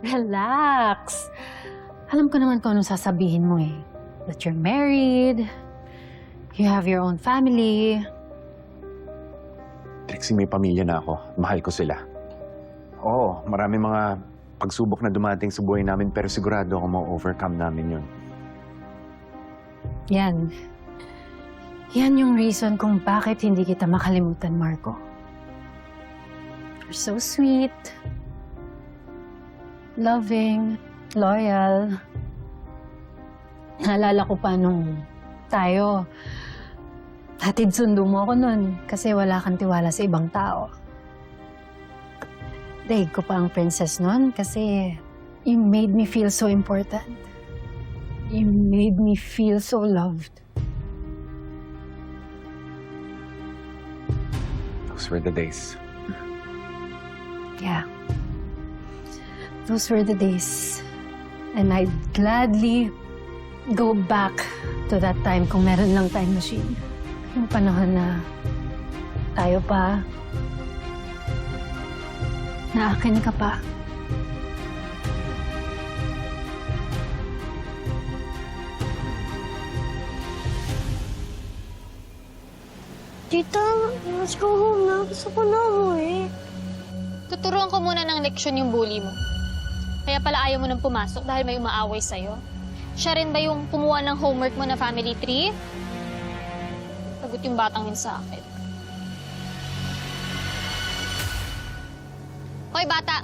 Relax. Alam ko naman kung anong sasabihin mo eh. That you're married, you have your own family. Trixie, may pamilya na ako. Mahal ko sila. Oo, marami mga pagsubok na dumating sa buhay namin pero sigurado ako ma-overcome namin yun. Yan. Yan yung reason kung bakit hindi kita makalimutan, Marco. You're so sweet, loving, loyal. Naalala ko pa nung tayo, hatid sundo mo ako nun kasi wala kang tiwala sa ibang tao. Daig ko pa ang princess nun kasi you made me feel so important. You made me feel so loved. Those were the days. Yeah. Those were the days. And I'd gladly go back to that time kung meron lang time machine. Yung panahon na tayo pa, na akin ka pa. Tita, let's go home na. Gusto ko na umuwi. Tuturuan ko muna ng leksyon yung bully mo. Kaya pala ayaw mo nang pumasok dahil may umaaway sa'yo. Siya rin ba yung kumuha ng homework mo na family tree? Sagot yung batang yun sa akin. Hoy, bata!